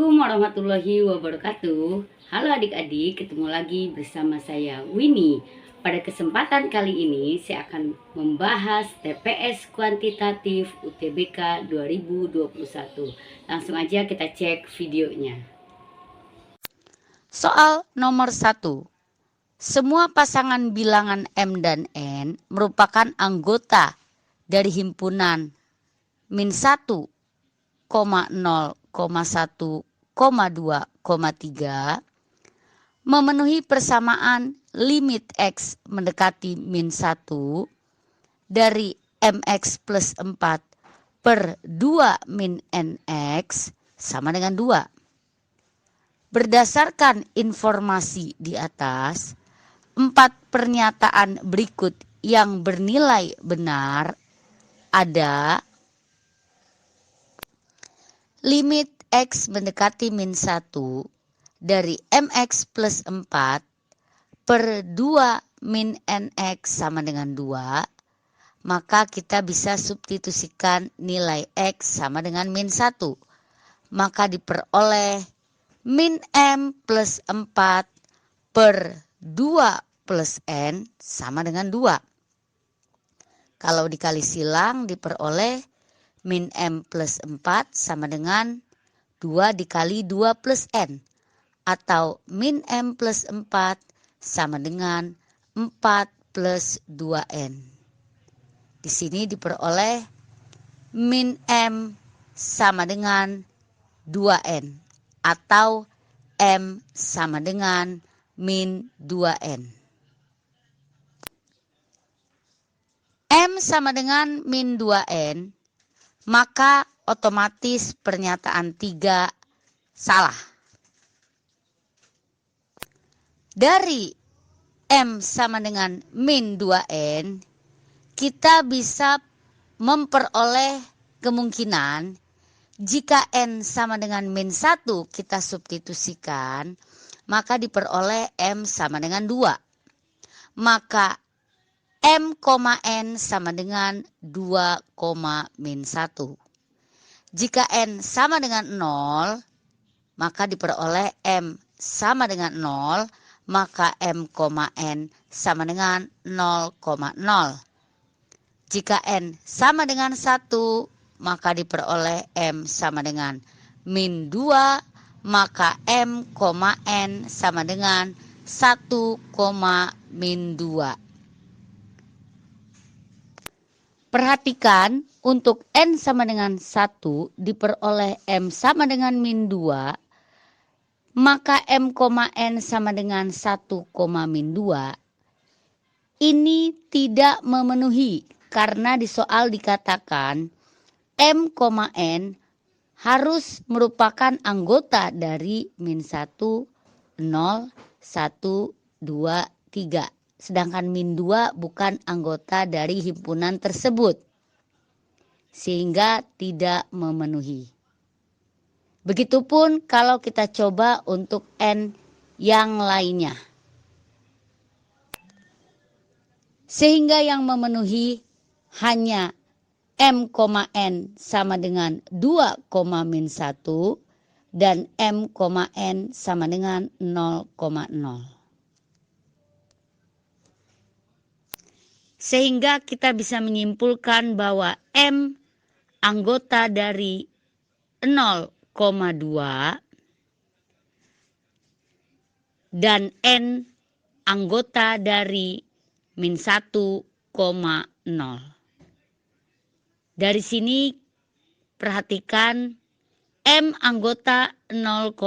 Assalamualaikum warahmatullahi wabarakatuh. Halo adik-adik, ketemu lagi bersama saya Winnie. Pada kesempatan kali ini saya akan membahas TPS kuantitatif UTBK 2021. Langsung aja kita cek videonya. Soal nomor 1. Semua pasangan bilangan M dan N merupakan anggota dari himpunan min 1, 0, 1, 2, 3 memenuhi persamaan limit X mendekati min 1 dari MX plus 4 per 2 min NX sama dengan 2. Berdasarkan informasi di atas, 4 pernyataan berikut yang bernilai benar ada: limit X mendekati min 1 dari MX plus 4 per 2 min NX sama dengan 2, maka kita bisa substitusikan nilai X sama dengan min 1. Maka diperoleh min M plus 4 per 2 plus N sama dengan 2. Kalau dikali silang diperoleh min M plus 4 sama dengan 2 dikali 2 plus N. Atau min M plus 4 sama dengan 4 plus 2N. Di sini diperoleh min M sama dengan 2N. Atau M sama dengan min 2N. M sama dengan min 2N, maka otomatis pernyataan 3 salah. Dari M sama dengan min 2N, kita bisa memperoleh kemungkinan jika N sama dengan min 1 kita substitusikan, maka diperoleh M sama dengan 2. Maka M, N sama dengan 2, min 1. Jika N sama dengan 0, maka diperoleh M sama dengan 0, maka M, N sama dengan 0,0. Jika N sama dengan 1, maka diperoleh M sama dengan min 2, maka M, N sama dengan 1, min 2. Perhatikan, untuk N sama dengan 1 diperoleh M sama dengan min 2, maka M, N sama dengan 1, min 2. Ini tidak memenuhi karena di soal dikatakan M, N harus merupakan anggota dari min 1, 0, 1, 2, 3. Sedangkan min 2 bukan anggota dari himpunan tersebut. Sehingga tidak memenuhi. Begitupun kalau kita coba untuk N yang lainnya. Sehingga yang memenuhi hanya M, N sama dengan 2, min 1 dan M, N sama dengan 0,0. Sehingga kita bisa menyimpulkan bahwa M anggota dari 0,2 dan N anggota dari min 1,0. Dari sini perhatikan M anggota 0,2,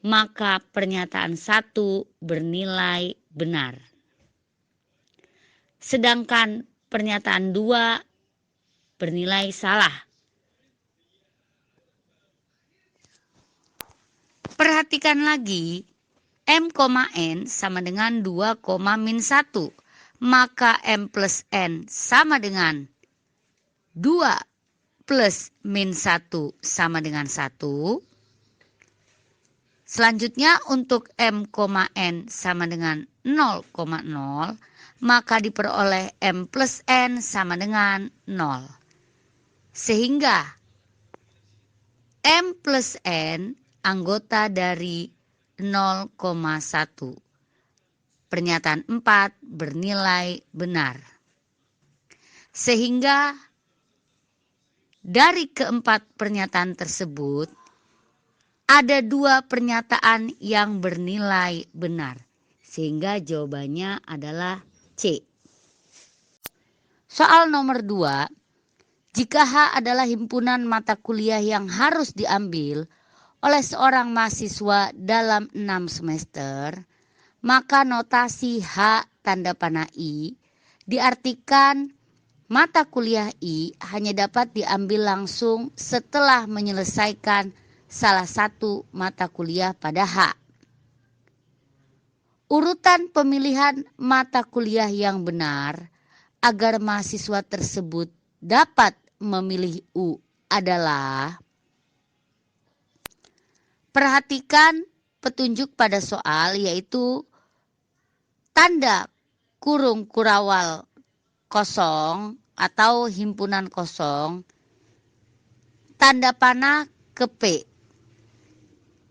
maka pernyataan 1 bernilai benar. Sedangkan pernyataan 2 bernilai salah. Perhatikan lagi, M, N sama dengan 2, min 1. Maka M plus N sama dengan 2 plus min 1 sama dengan 1. Selanjutnya untuk M, N sama dengan 0,0, maka diperoleh M plus N sama dengan 0. Sehingga M plus N anggota dari 0,1. Pernyataan 4 bernilai benar. Sehingga dari keempat pernyataan tersebut, ada 2 pernyataan yang bernilai benar. Sehingga jawabannya adalah C. Soal nomor 2, jika H adalah himpunan mata kuliah yang harus diambil oleh seorang mahasiswa dalam 6 semester, maka notasi H tanda panah I diartikan mata kuliah I hanya dapat diambil langsung setelah menyelesaikan salah satu mata kuliah pada H. Urutan pemilihan mata kuliah yang benar agar mahasiswa tersebut dapat memilih U adalah, perhatikan petunjuk pada soal yaitu tanda kurung kurawal kosong atau himpunan kosong, tanda panah ke P.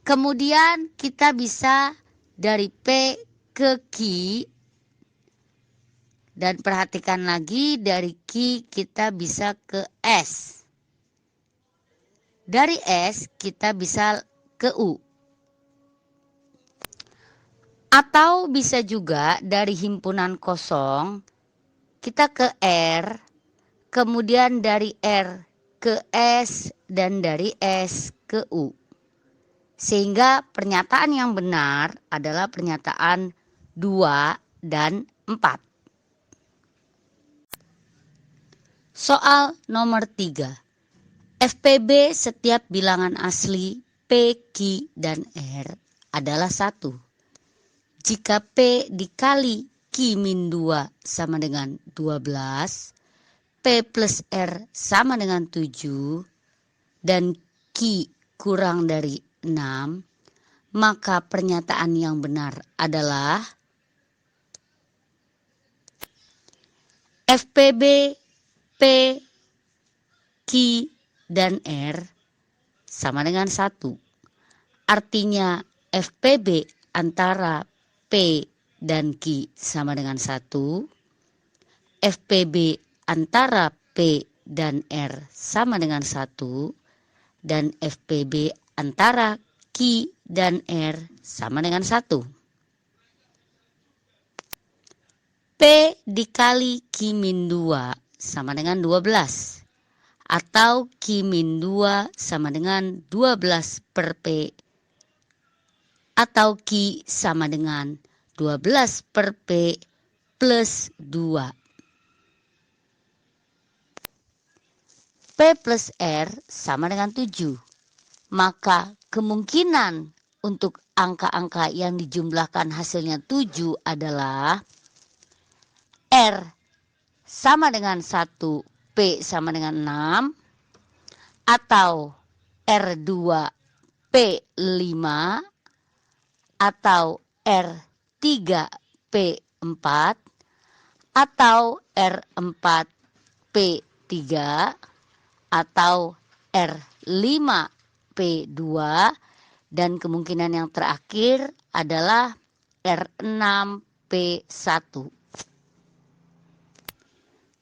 Kemudian kita bisa dari P ke Q, dan perhatikan lagi dari Q kita bisa ke S. Dari S kita bisa ke U. Atau bisa juga dari himpunan kosong kita ke R, kemudian dari R ke S, dan dari S ke U. Sehingga pernyataan yang benar adalah pernyataan 2 dan 4. Soal nomor 3. FPB setiap bilangan asli P, Q, dan R adalah 1. Jika P dikali Q min 2 sama dengan 12, P plus R sama dengan 7, dan Q kurang dari 6, maka pernyataan yang benar adalah FPB P, Q, dan R sama dengan 1. Artinya FPB antara P dan Q sama dengan 1. FPB antara P dan R sama dengan 1. Dan FPB antara Q dan R sama dengan 1. P dikali Q min 2 sama dengan 12. Atau Q min 2 sama dengan 12 per P. Atau Q sama dengan 12 per P plus 2. P plus R sama dengan 7. Maka kemungkinan untuk angka-angka yang dijumlahkan hasilnya 7 adalah R sama dengan 1, P sama dengan 6, atau R2 P 5, atau R3 P 4, atau R4 P 3, atau R5 P 2, dan kemungkinan yang terakhir adalah R6 P 1.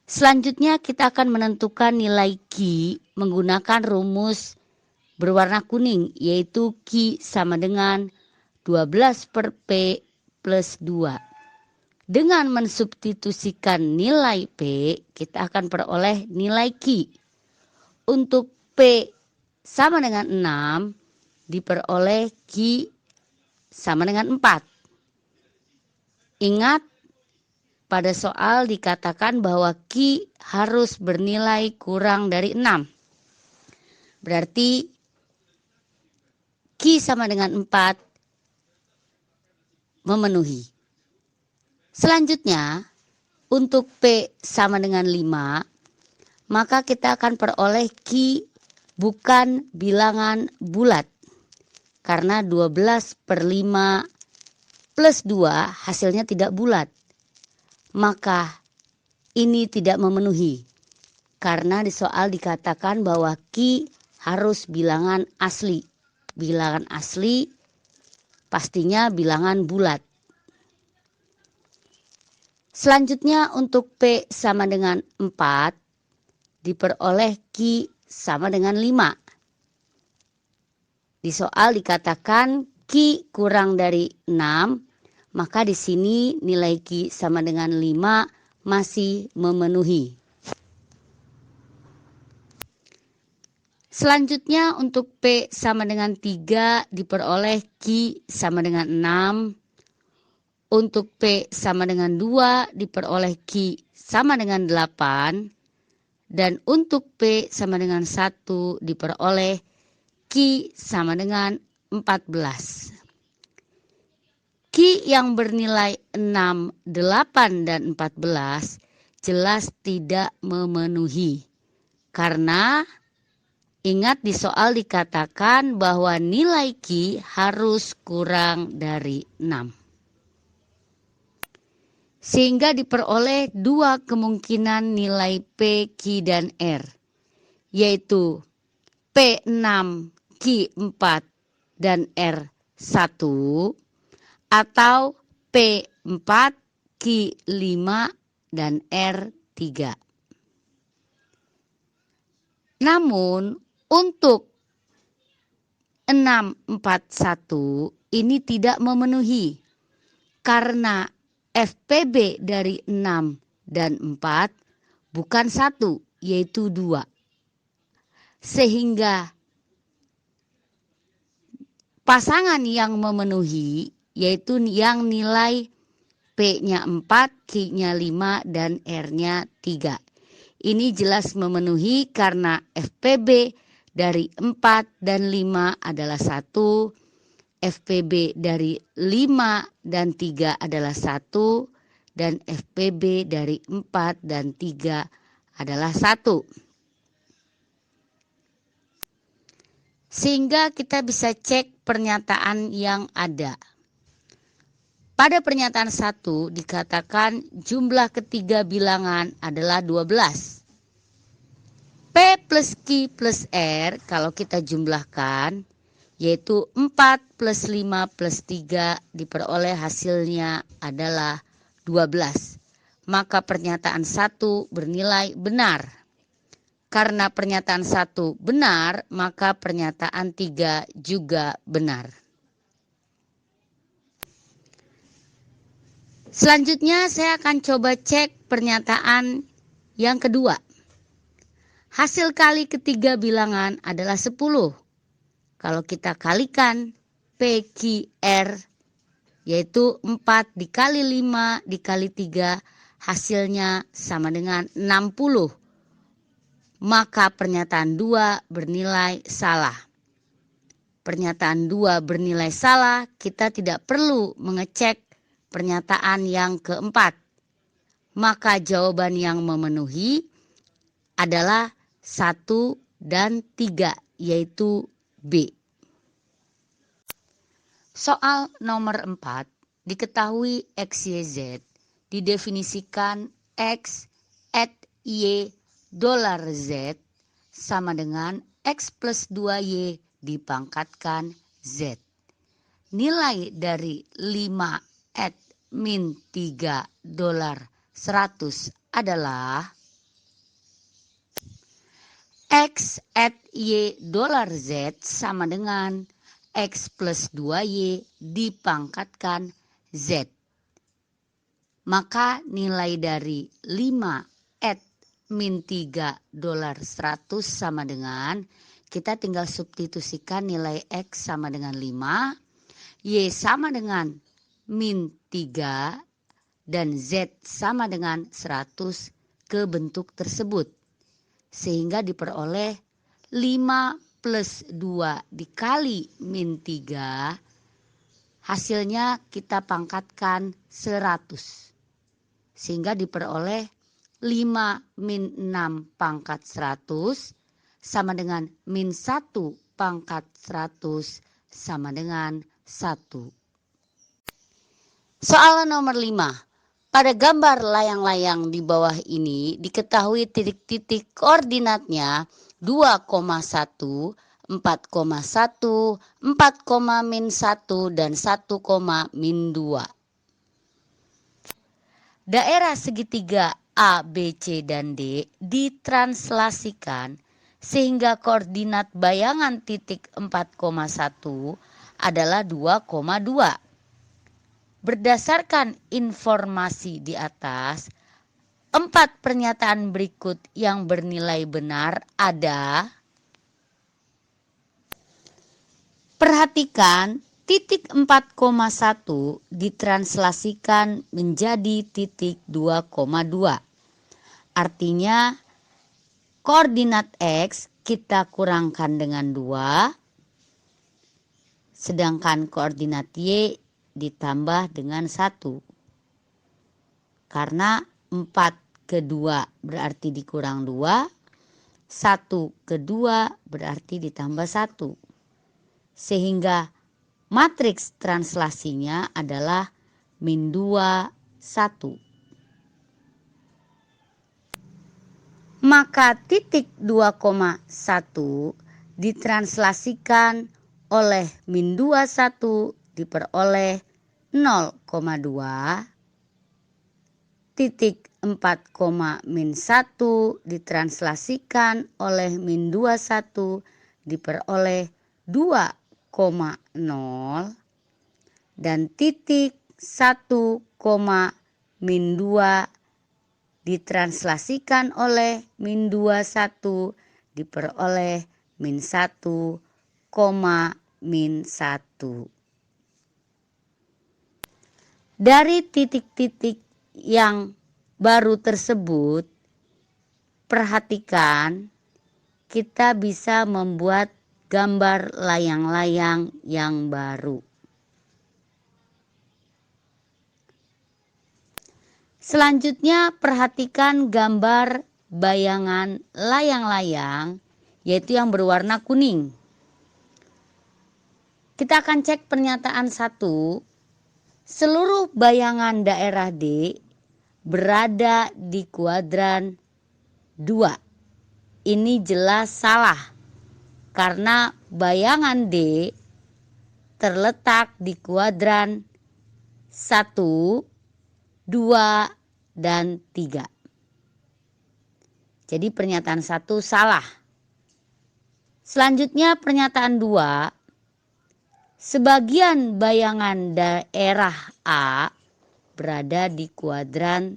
Selanjutnya kita akan menentukan nilai Q menggunakan rumus berwarna kuning, yaitu Q sama dengan 12 per P plus 2. Dengan mensubstitusikan nilai P, kita akan peroleh nilai Q. Untuk P sama dengan 6, diperoleh Q sama dengan 4. Ingat, pada soal dikatakan bahwa Q harus bernilai kurang dari 6. Berarti Q sama dengan 4 memenuhi. Selanjutnya, untuk P sama dengan 5, maka kita akan peroleh Q bukan bilangan bulat. Karena 12 per 5 plus 2 hasilnya tidak bulat. Maka ini tidak memenuhi. Karena di soal dikatakan bahwa Q harus bilangan asli. Bilangan asli pastinya bilangan bulat. Selanjutnya untuk P sama dengan 4 diperoleh Q sama dengan 5. Di soal dikatakan Q kurang dari 6, maka di sini nilai Q sama dengan 5 masih memenuhi. Selanjutnya untuk P sama dengan 3 diperoleh Q sama dengan 6. Untuk P sama dengan 2 diperoleh Q sama dengan 8. Dan untuk P sama dengan 1 diperoleh Q sama dengan 14. Q yang bernilai 6, 8, dan 14 jelas tidak memenuhi. Karena ingat di soal dikatakan bahwa nilai Q harus kurang dari 6. Sehingga diperoleh dua kemungkinan nilai P, Q, dan R, yaitu P6, Q4, dan R1, atau P4, Q5, dan R3. Namun untuk 641 ini tidak memenuhi karena FPB dari 6 dan 4 bukan 1, yaitu 2. Sehingga pasangan yang memenuhi yaitu yang nilai P-nya 4, Q-nya 5, dan R-nya 3. Ini jelas memenuhi karena FPB dari 4 dan 5 adalah 1. FPB dari 5 dan 3 adalah 1, dan FPB dari 4 dan 3 adalah 1. Sehingga kita bisa cek pernyataan yang ada. Pada pernyataan 1 dikatakan jumlah ketiga bilangan adalah 12. P plus Q plus R kalau kita jumlahkan yaitu 4 plus 5 plus 3 diperoleh hasilnya adalah 12. Maka pernyataan 1 bernilai benar. Karena pernyataan 1 benar, maka pernyataan 3 juga benar. Selanjutnya saya akan coba cek pernyataan yang kedua. Hasil kali ketiga bilangan adalah 10. Kalau kita kalikan PQR yaitu 4 dikali 5 dikali 3 hasilnya sama dengan 60. Maka pernyataan 2 bernilai salah. Pernyataan 2 bernilai salah, kita tidak perlu mengecek pernyataan yang keempat. Maka jawaban yang memenuhi adalah 1 dan 3 yaitu B. Soal nomor 4, diketahui X, Y, Z didefinisikan X at Y dolar Z sama dengan X plus 2Y dipangkatkan Z. Nilai dari 5 at min 3 dolar 100 adalah X at Y dolar Z sama dengan X plus 2Y dipangkatkan Z. Maka nilai dari 5 at min 3 dolar 100 sama dengan, kita tinggal substitusikan nilai X sama dengan 5, Y sama dengan min 3, dan Z sama dengan 100 ke bentuk tersebut. Sehingga diperoleh 5 plus 2 dikali min 3, hasilnya kita pangkatkan 100. Sehingga diperoleh 5 min 6 pangkat 100 sama dengan min 1 pangkat 100 sama dengan 1. Soal nomor 5. Pada gambar layang-layang di bawah ini diketahui titik-titik koordinatnya 2,1, 4,1, 4,-1, dan 1,-2. Daerah segitiga A, B, C, dan D ditranslasikan sehingga koordinat bayangan titik 4,1 adalah 2,2. Berdasarkan informasi di atas, 4 pernyataan berikut yang bernilai benar ada. Perhatikan, titik 4,1 ditranslasikan menjadi titik 2,2. Artinya koordinat X kita kurangkan dengan 2, sedangkan koordinat Y ditambah dengan 1. Karena 4 ke 2 berarti dikurang 2, 1 ke 2 berarti ditambah 1. Sehingga matriks translasinya adalah -2, 1. Maka titik 2,1 ditranslasikan oleh -2, 1 diperoleh 0,2. Titik 4,-1 ditranslasikan oleh -2, 1 diperoleh 2,0. Dan titik 1,-2 ditranslasikan oleh -2, 1 diperoleh -1,-1. Dari titik-titik yang baru tersebut, perhatikan kita bisa membuat gambar layang-layang yang baru. Selanjutnya perhatikan gambar bayangan layang-layang, yaitu yang berwarna kuning. Kita akan cek pernyataan 1. Seluruh bayangan daerah D berada di kuadran 2. Ini jelas salah karena bayangan D terletak di kuadran 1, 2, dan 3. Jadi pernyataan 1 salah. Selanjutnya pernyataan 2. Sebagian bayangan daerah A berada di kuadran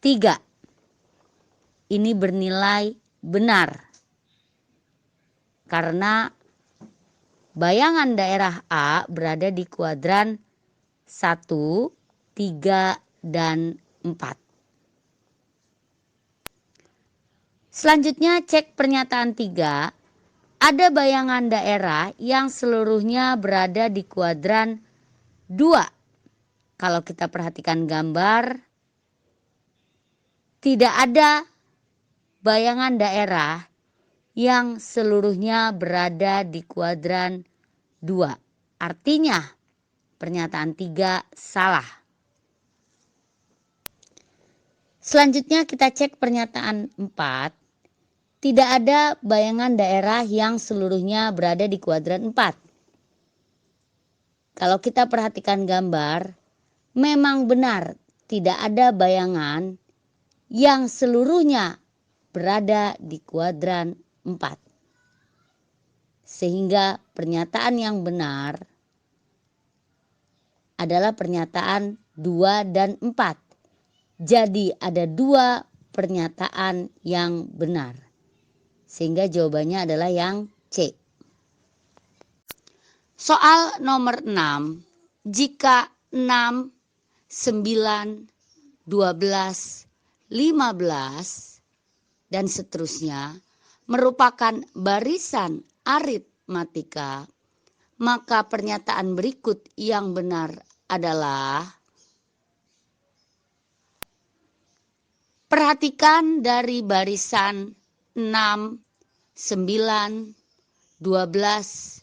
3. Ini bernilai benar karena bayangan daerah A berada di kuadran 1, 3, dan 4. Selanjutnya cek pernyataan 3. Ada bayangan daerah yang seluruhnya berada di kuadran 2. Kalau kita perhatikan gambar, tidak ada bayangan daerah yang seluruhnya berada di kuadran 2. Artinya pernyataan 3 salah. Selanjutnya kita cek pernyataan 4. Tidak ada bayangan daerah yang seluruhnya berada di kuadran 4. Kalau kita perhatikan gambar, memang benar tidak ada bayangan yang seluruhnya berada di kuadran 4. Sehingga pernyataan yang benar adalah pernyataan 2 dan 4. Jadi ada 2 pernyataan yang benar. Sehingga jawabannya adalah yang C. Soal nomor 6. Jika 6, 9, 12, 15, dan seterusnya merupakan barisan aritmatika, maka pernyataan berikut yang benar adalah: perhatikan dari barisan 6, 9, 12, 15,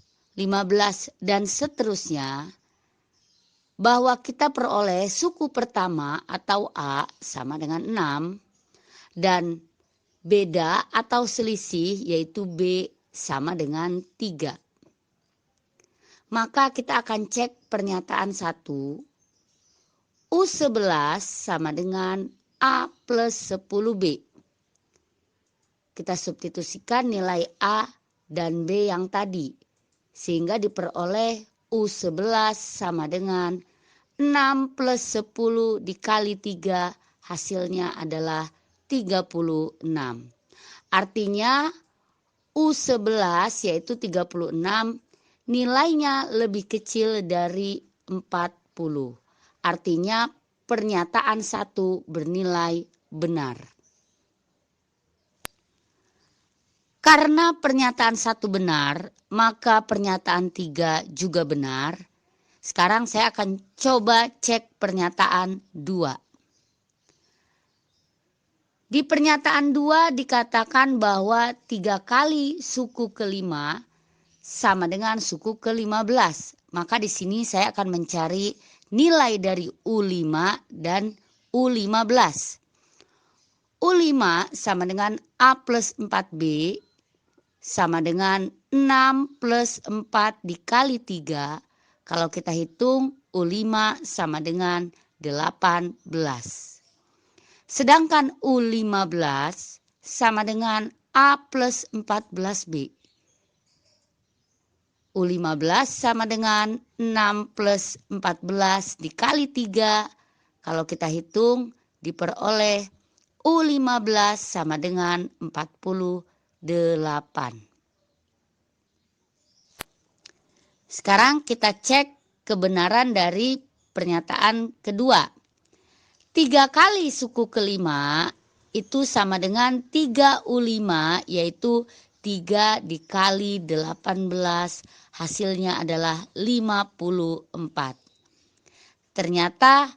dan seterusnya bahwa kita peroleh suku pertama atau A sama dengan 6 dan beda atau selisih, yaitu B sama dengan 3. Maka kita akan cek pernyataan 1. U11 sama dengan A plus 10B. Kita substitusikan nilai A dan B yang tadi, sehingga diperoleh U11 sama dengan 6 plus 10 dikali 3, hasilnya adalah 36. Artinya U11 yaitu 36 nilainya lebih kecil dari 40. Artinya pernyataan 1 bernilai benar. Karena pernyataan 1 benar, maka pernyataan 3 juga benar. Sekarang saya akan coba cek pernyataan 2. Di pernyataan 2 dikatakan bahwa 3 kali suku ke-5 sama dengan suku ke-15. Maka di sini saya akan mencari nilai dari U5 dan U15. U5 sama dengan A plus 4B sama dengan 6 plus 4 dikali 3. Kalau kita hitung U5 sama dengan 18. Sedangkan U15 sama dengan A plus 14B. U15 sama dengan 6 plus 14 dikali 3. Kalau kita hitung diperoleh U15 sama dengan 48. Sekarang kita cek kebenaran dari pernyataan kedua. 3 kali suku ke-5 itu sama dengan 3U5, yaitu 3 dikali 18, hasilnya adalah 54. Ternyata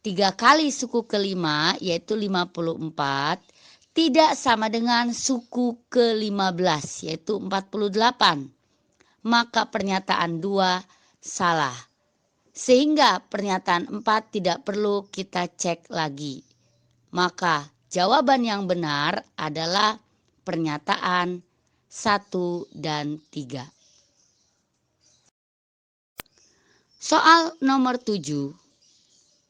3 kali suku ke-5 yaitu 54 tidak sama dengan suku ke-15 yaitu 48. Maka pernyataan 2 salah. Sehingga pernyataan 4 tidak perlu kita cek lagi. Maka jawaban yang benar adalah pernyataan 1 dan 3. Soal nomor 7.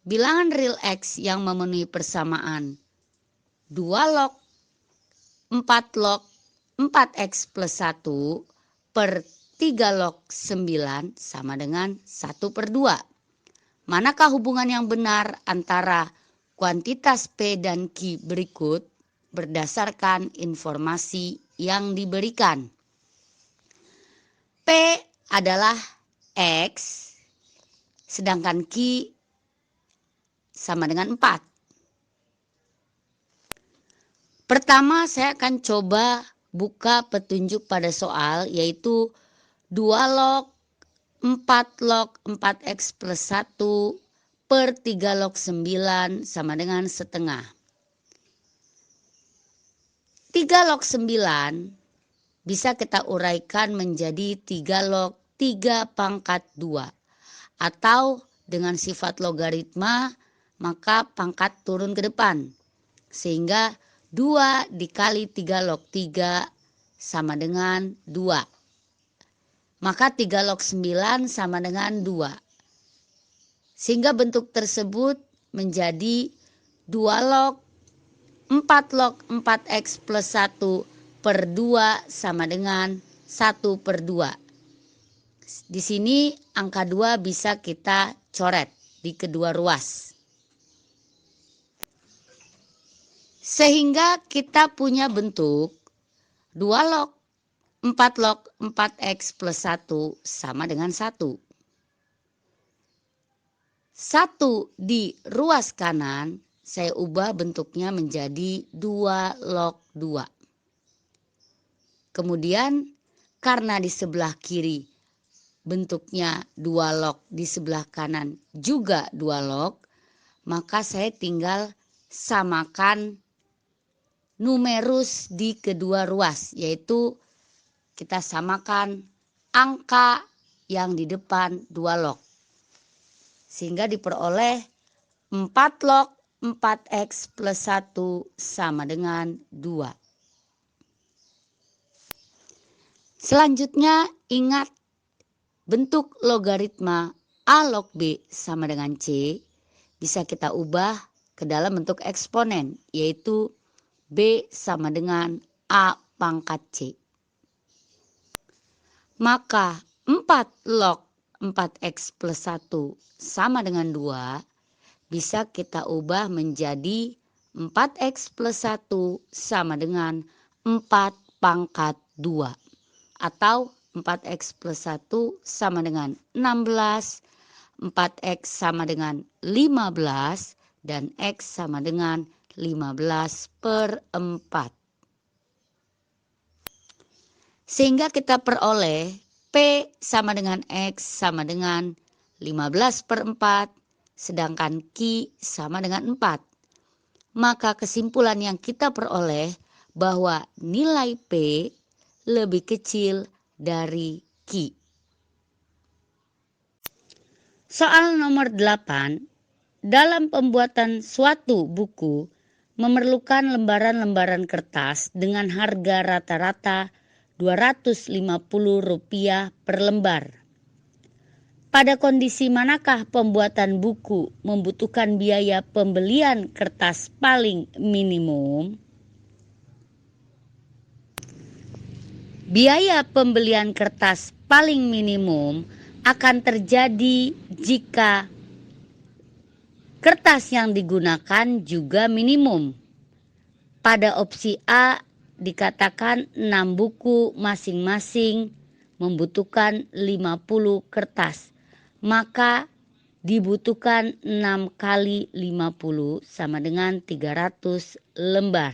Bilangan real X yang memenuhi persamaan 2 log 4 log 4X plus 1 per 3 log 9 sama dengan 1/2. Manakah hubungan yang benar antara kuantitas P dan Q berikut berdasarkan informasi yang diberikan? P adalah X, sedangkan Q sama dengan 4. Pertama saya akan coba buka petunjuk pada soal, yaitu 2 log 4 log 4X plus 1 per 3 log 9 sama dengan setengah. 3 log 9 bisa kita uraikan menjadi 3 log 3 pangkat 2. Atau dengan sifat logaritma maka pangkat turun ke depan. Sehingga 2 dikali 3 log 3 sama dengan 2. Maka 3 log 9 sama dengan 2. Sehingga bentuk tersebut menjadi 2 log 4 log 4X plus 1 per 2 sama dengan 1/2. Di sini angka 2 bisa kita coret di kedua ruas. Sehingga kita punya bentuk 2 log 4 log 4X plus 1 sama dengan 1. 1 di ruas kanan saya ubah bentuknya menjadi 2 log 2. Kemudian karena di sebelah kiri bentuknya 2 log, di sebelah kanan juga 2 log, maka saya tinggal samakan numerus di kedua ruas, yaitu kita samakan angka yang di depan 2 log. Sehingga diperoleh 4 log 4X plus 1 sama dengan 2. Selanjutnya ingat bentuk logaritma A log B sama dengan C bisa kita ubah ke dalam bentuk eksponen, yaitu B sama dengan A pangkat C. Maka 4 log 4x plus 1 sama dengan 2 bisa kita ubah menjadi 4x plus 1 sama dengan 4 pangkat 2. Atau 4x plus 1 sama dengan 16, 4x sama dengan 15, dan x sama dengan 15/4. Sehingga kita peroleh P sama dengan X sama dengan 15/4, sedangkan Q sama dengan 4. Maka kesimpulan yang kita peroleh bahwa nilai P lebih kecil dari Q. Soal nomor 8. Dalam pembuatan suatu buku memerlukan lembaran-lembaran kertas dengan harga rata-rata Rp250 per lembar. Pada kondisi manakah pembuatan buku membutuhkan biaya pembelian kertas paling minimum? Biaya pembelian kertas paling minimum akan terjadi jika kertas yang digunakan juga minimum. Pada opsi A dikatakan 6 buku masing-masing membutuhkan 50 kertas. Maka dibutuhkan 6 kali 50 sama dengan 300 lembar.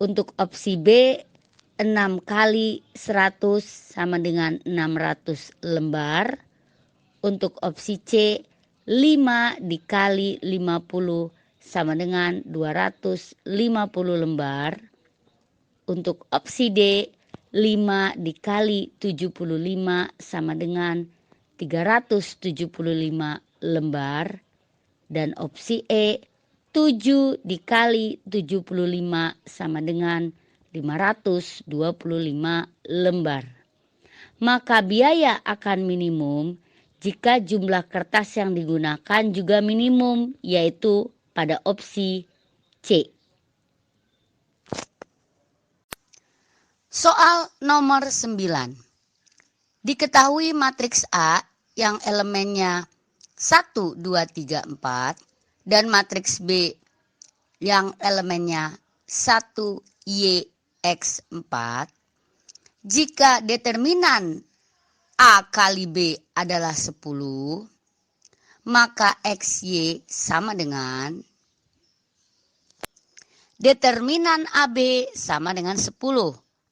Untuk opsi B 6 kali 100 sama dengan 600 lembar. Untuk opsi C 5 dikali 50 sama dengan 250 lembar. Untuk opsi D 5 dikali 75 sama dengan 375 lembar. Dan opsi E 7 dikali 75 sama dengan 525 lembar. Maka biaya akan minimum jika jumlah kertas yang digunakan juga minimum, yaitu pada opsi C. Soal nomor 9. Diketahui matriks A yang elemennya 1, 2, 3, 4 dan matriks B yang elemennya 1, Y, X4. Jika determinan A kali B adalah 10, maka XY sama dengan determinan AB sama dengan 10.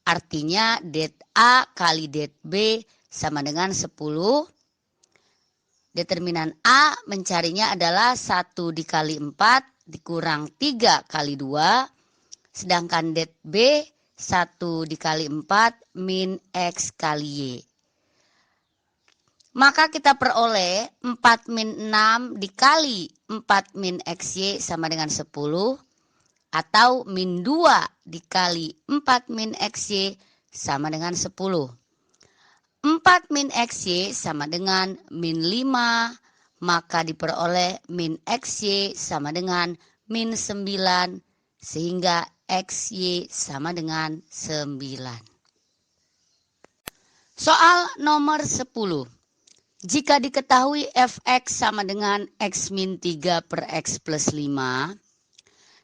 Artinya det A kali det B sama dengan 10. Determinan A mencarinya adalah 1 dikali 4 dikurang 3 kali 2. Sedangkan det B 1 dikali 4 min X kali Y. Maka kita peroleh 4 min 6 dikali 4 min XY sama dengan 10. Atau min 2 dikali 4 min XY sama dengan 10. 4 min XY sama dengan min 5. Maka diperoleh min XY sama dengan min 9. Sehingga XY sama dengan 9. Soal nomor 10. Jika diketahui fx sama dengan x min 3 per x plus 5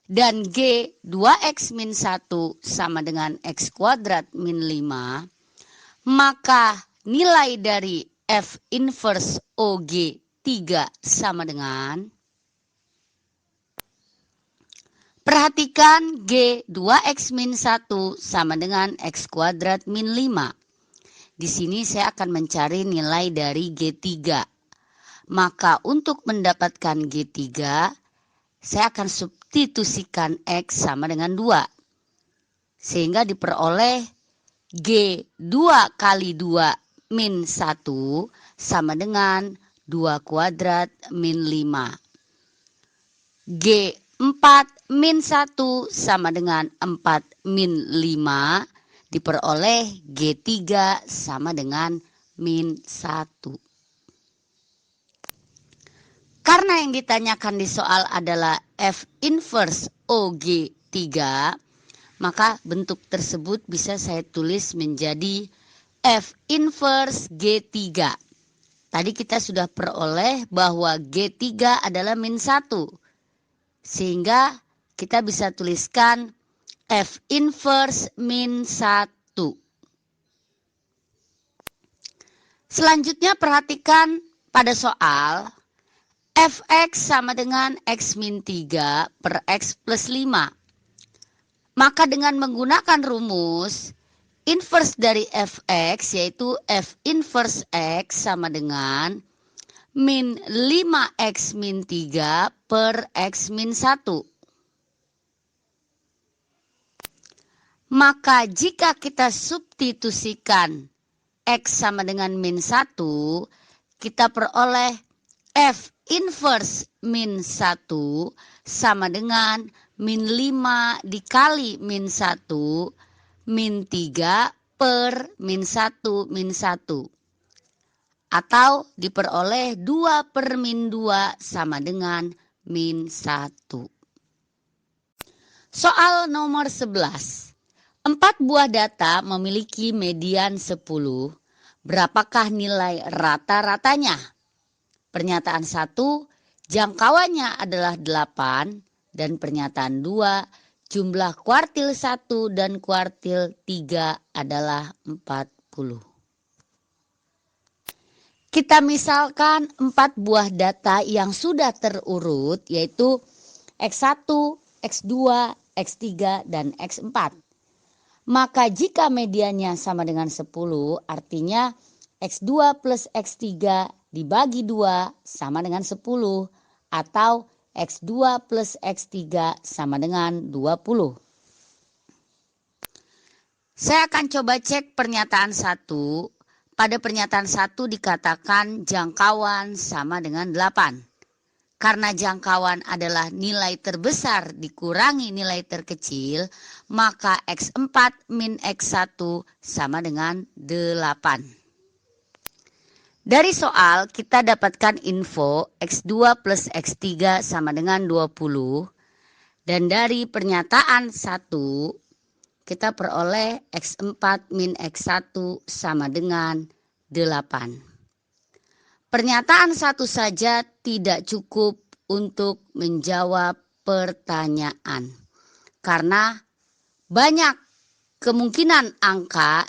dan g 2x min 1 sama dengan x kuadrat min 5, maka nilai dari f inverse OG 3 sama dengan, perhatikan G 2x min 1 sama dengan x kuadrat min 5. Di sini saya akan mencari nilai dari G3. Maka untuk mendapatkan G3, saya akan substitusikan X sama dengan 2. Sehingga diperoleh G2 kali 2 min 1 sama dengan 2 kuadrat min 5. G4 min 1 sama dengan 4 min 5. diperoleh G3 sama dengan min 1. Karena yang ditanyakan di soal adalah F inverse OG3, maka bentuk tersebut bisa saya tulis menjadi F inverse G3. Tadi kita sudah peroleh bahwa G3 adalah min 1. Sehingga kita bisa tuliskan F inverse min 1. Selanjutnya perhatikan pada soal Fx sama dengan X min 3 per X plus 5. Maka dengan menggunakan rumus inverse dari Fx yaitu F inverse X sama dengan min 5X min 3 per X min 1. Maka jika kita substitusikan X sama dengan min 1, kita peroleh F inverse min 1 sama dengan min 5 dikali min 1 min 3 per min 1 min 1. Atau diperoleh 2 per min 2 sama dengan min 1. Soal nomor 11. 4 buah data memiliki median 10. Berapakah nilai rata-ratanya? Pernyataan 1, jangkauannya adalah 8. Dan pernyataan 2, jumlah kuartil 1 dan kuartil 3 adalah 40. Kita misalkan 4 buah data yang sudah terurut yaitu X1, X2, X3, dan X4. Maka jika mediannya sama dengan 10 artinya X2 plus X3 dibagi 2 sama dengan 10 atau X2 plus X3 sama dengan 20. Saya akan coba cek pernyataan 1. Pada pernyataan 1 dikatakan jangkauan sama dengan 8. Karena jangkauan adalah nilai terbesar dikurangi nilai terkecil, maka X4 min X1 sama dengan 8. Dari soal kita dapatkan info X2 plus X3 sama dengan 20. Dan dari pernyataan 1 kita peroleh X4 min X1 sama dengan 8. Pernyataan 1 saja tidak cukup untuk menjawab pertanyaan. Karena banyak kemungkinan angka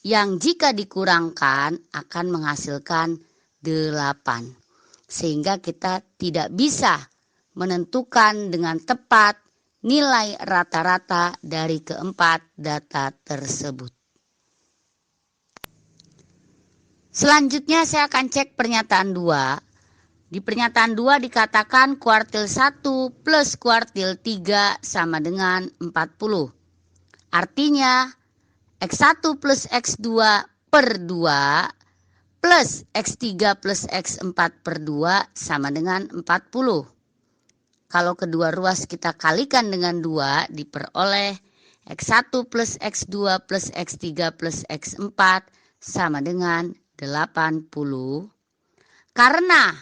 yang jika dikurangkan akan menghasilkan 8. Sehingga kita tidak bisa menentukan dengan tepat nilai rata-rata dari keempat data tersebut. Selanjutnya saya akan cek pernyataan 2. Di pernyataan 2 dikatakan kuartil 1 plus kuartil 3 sama dengan 40. Artinya X1 plus X2 per 2 plus X3 plus X4 per 2 sama dengan 40. Kalau kedua ruas kita kalikan dengan 2 diperoleh X1 plus X2 plus X3 plus X4 sama dengan 80. Karena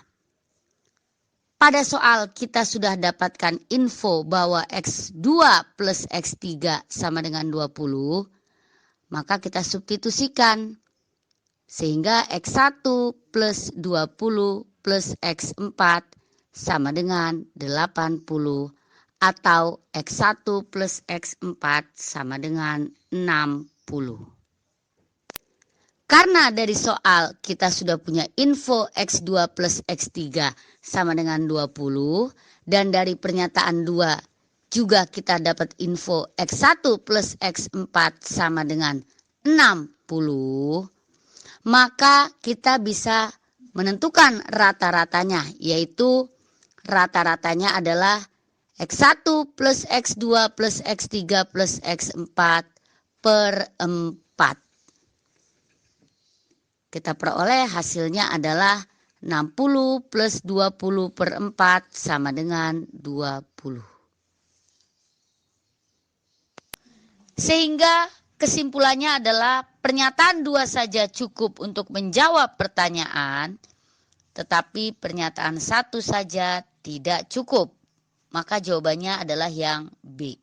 pada soal kita sudah dapatkan info bahwa X2 plus X3 sama dengan 20, maka kita substitusikan. Sehingga X1 plus 20 plus X4 sama dengan 80 atau X1 plus X4 sama dengan 60. Karena dari soal kita sudah punya info X2 plus X3 sama dengan 20 dan dari pernyataan 2 juga kita dapat info X1 plus X4 sama dengan 60, maka kita bisa menentukan rata-ratanya yaitu rata-ratanya adalah X1 plus X2 plus X3 plus X4 per 4. Kita peroleh hasilnya adalah 60 plus 20 per 4 sama dengan 20. Sehingga kesimpulannya adalah pernyataan 2 saja cukup untuk menjawab pertanyaan, tetapi pernyataan 1 saja tidak cukup. Maka jawabannya adalah yang B.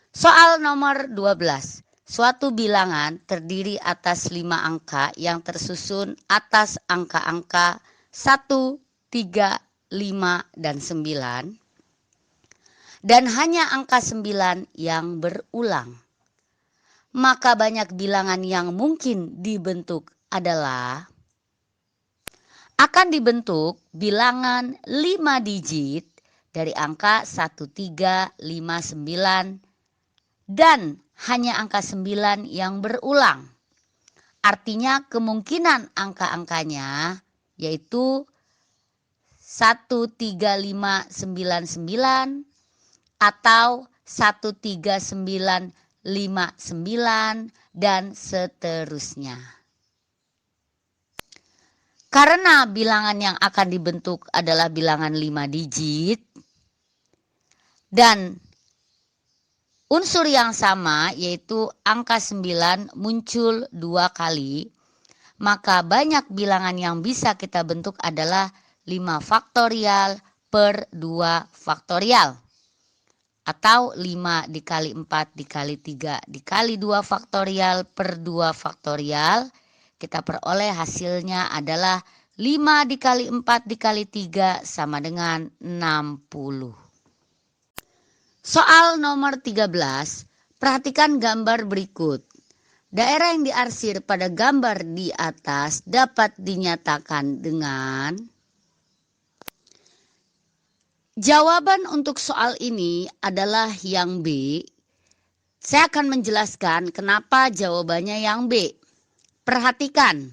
Soal nomor 12. Suatu bilangan terdiri atas 5 angka yang tersusun atas angka-angka 1, 3, 5, dan 9. Dan hanya angka 9 yang berulang. Maka banyak bilangan yang mungkin dibentuk adalah akan dibentuk bilangan 5 digit dari angka 1, 3, 5, 9 dan hanya angka 9 yang berulang. Artinya kemungkinan angka-angkanya yaitu 1, 3, 5, 9, 9 atau 1, 3, 9, 5, 9 dan seterusnya. Karena bilangan yang akan dibentuk adalah bilangan 5 digit dan unsur yang sama yaitu angka 9 muncul 2 kali, maka banyak bilangan yang bisa kita bentuk adalah 5 faktorial per 2 faktorial. Atau 5 dikali 4 dikali 3 dikali 2 faktorial per 2 faktorial. Kita peroleh hasilnya adalah 5 dikali 4 dikali 3 sama dengan 60. Soal nomor 13, perhatikan gambar berikut. Daerah yang diarsir pada gambar di atas dapat dinyatakan dengan... Jawaban untuk soal ini adalah yang B. Saya akan menjelaskan kenapa jawabannya yang B. Perhatikan.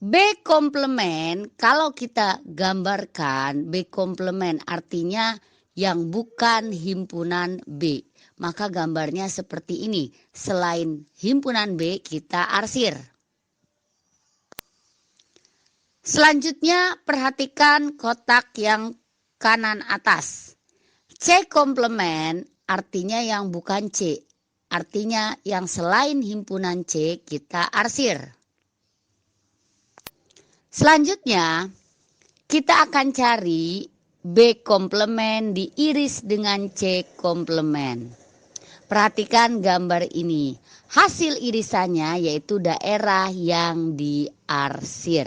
B komplement, kalau kita gambarkan B komplement artinya yang bukan himpunan B. Maka gambarnya seperti ini. Selain himpunan B, kita arsir. Selanjutnya perhatikan kotak yang kanan atas. C komplement artinya yang bukan C. Artinya yang selain himpunan C kita arsir. Selanjutnya kita akan cari B komplement diiris dengan C komplement. Perhatikan gambar ini. Hasil irisannya yaitu daerah yang diarsir.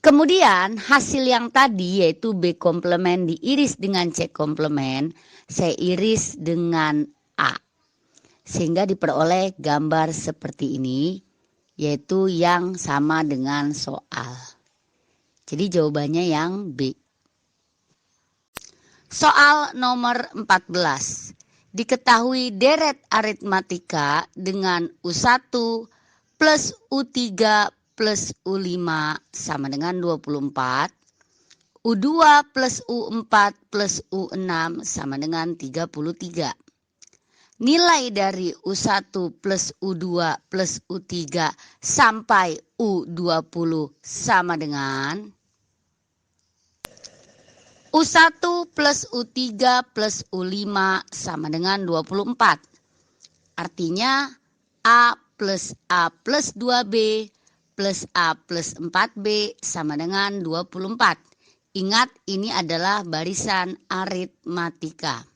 Kemudian hasil yang tadi yaitu B komplement diiris dengan C komplement, saya iris dengan A. Sehingga diperoleh gambar seperti ini, yaitu yang sama dengan soal. Jadi jawabannya yang B. Soal nomor 14. Diketahui deret aritmatika dengan U1 plus U3 plus U5 sama dengan 24. U2 plus U4 plus U6 sama dengan 33. Nilai dari U1 plus U2 plus U3 sampai U20 sama dengan U1 plus U3 plus U5 sama dengan 24. Artinya A plus 2B plus A plus 4B sama dengan 24. Ingat, ini adalah barisan aritmatika.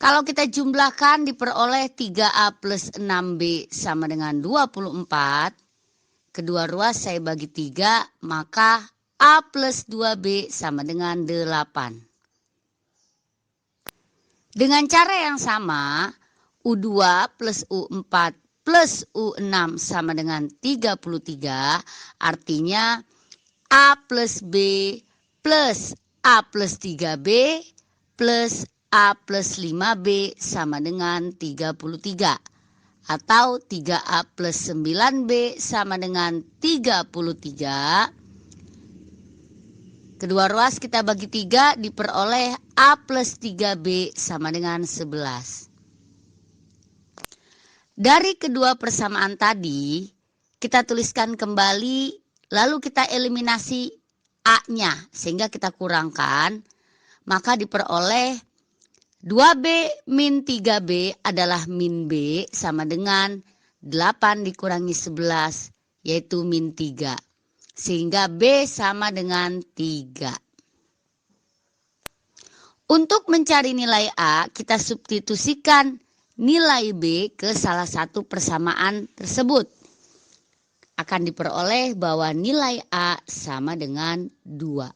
Kalau kita jumlahkan diperoleh 3A plus 6B sama dengan 24. Kedua ruas saya bagi 3, maka A plus 2B sama dengan 8. Dengan cara yang sama, U2 plus U4 plus U6 sama dengan 33, artinya A plus B plus A plus 3B plus A plus 5B sama dengan 33. Atau 3A plus 9B sama dengan 33. Kedua ruas kita bagi 3 diperoleh A plus 3B sama dengan 11. Dari kedua persamaan tadi, kita tuliskan kembali, lalu kita eliminasi A-nya, sehingga kita kurangkan. maka diperoleh 2B min 3B adalah min B sama dengan 8 dikurangi 11 yaitu min 3. Sehingga B sama dengan 3. Untuk mencari nilai A, kita substitusikan nilai B ke salah satu persamaan tersebut. Akan diperoleh bahwa nilai A sama dengan 2.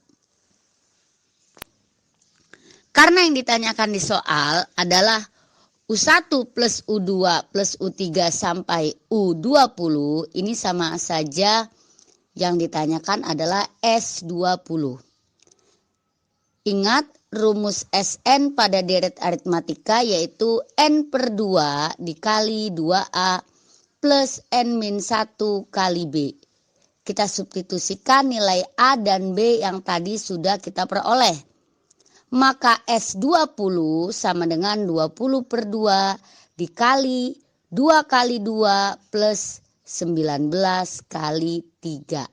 Karena yang ditanyakan di soal adalah U1 plus U2 plus U3 sampai U20, ini sama saja yang ditanyakan adalah S20. Ingat rumus SN pada deret aritmatika yaitu N per 2 dikali 2A plus N-1 kali B. Kita substitusikan nilai A dan B yang tadi sudah kita peroleh. Maka S20 sama dengan 20 per 2 dikali 2 kali 2 plus 19 kali 3.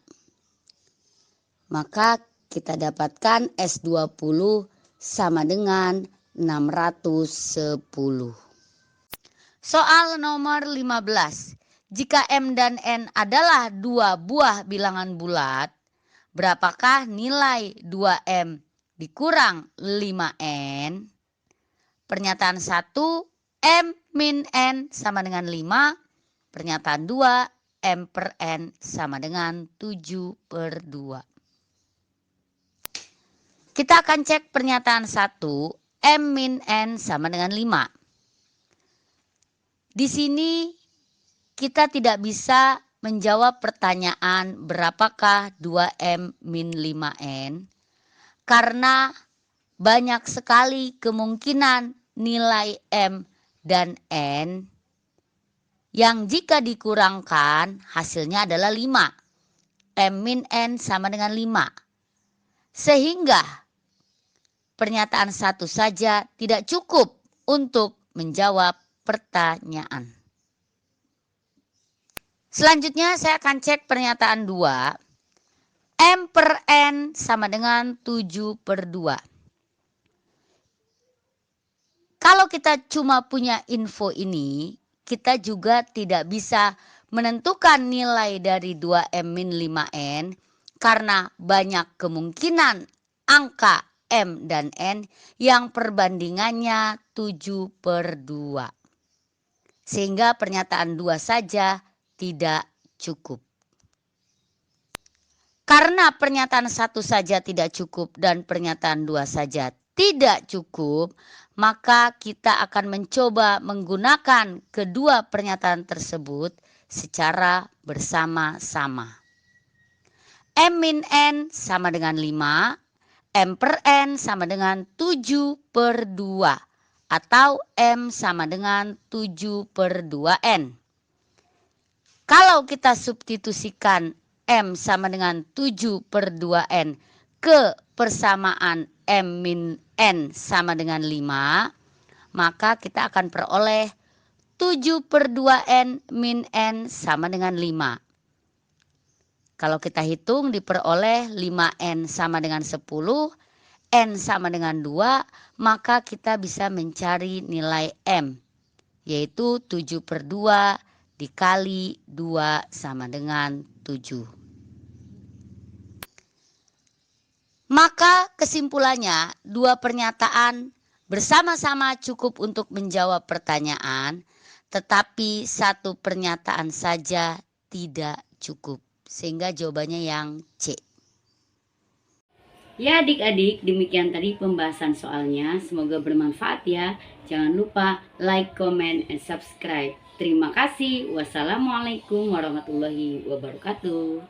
Maka kita dapatkan S20 sama dengan 610. Soal nomor 15. Jika M dan N adalah dua buah bilangan bulat, berapakah nilai 2M dikurang 5N? Pernyataan 1, M min N sama dengan 5. Pernyataan 2, M per N sama dengan 7 per 2. Kita akan cek pernyataan 1, M min N sama dengan 5. Di sini kita tidak bisa menjawab pertanyaan berapakah 2M min 5N. Karena banyak sekali kemungkinan nilai M dan N yang jika dikurangkan hasilnya adalah 5. M min N sama dengan 5. Sehingga pernyataan 1 saja tidak cukup untuk menjawab pertanyaan. Selanjutnya saya akan cek pernyataan 2. M per N sama dengan 7 per 2. Kalau kita cuma punya info ini, kita juga tidak bisa menentukan nilai dari 2M min 5N karena banyak kemungkinan angka M dan N yang perbandingannya 7 per 2. Sehingga pernyataan 2 saja tidak cukup. Karena pernyataan 1 saja tidak cukup dan pernyataan 2 saja tidak cukup, maka kita akan mencoba menggunakan kedua pernyataan tersebut secara bersama-sama. M min N sama dengan 5, M per N sama dengan 7 per 2, atau M sama dengan 7 per 2N. Kalau kita substitusikan M sama dengan 7 per 2N ke persamaan M min N sama dengan 5, maka kita akan peroleh 7 per 2N min N sama dengan 5. Kalau kita hitung diperoleh 5N sama dengan 10, N sama dengan 2, maka kita bisa mencari nilai M, yaitu 7 per 2 dikali 2 sama dengan 7. Maka kesimpulannya, dua pernyataan bersama-sama cukup untuk menjawab pertanyaan, tetapi satu pernyataan saja tidak cukup. Sehingga jawabannya yang C. Ya adik-adik, demikian tadi pembahasan soalnya. Semoga bermanfaat ya. Jangan lupa like, comment, and subscribe. Terima kasih. Wassalamualaikum warahmatullahi wabarakatuh.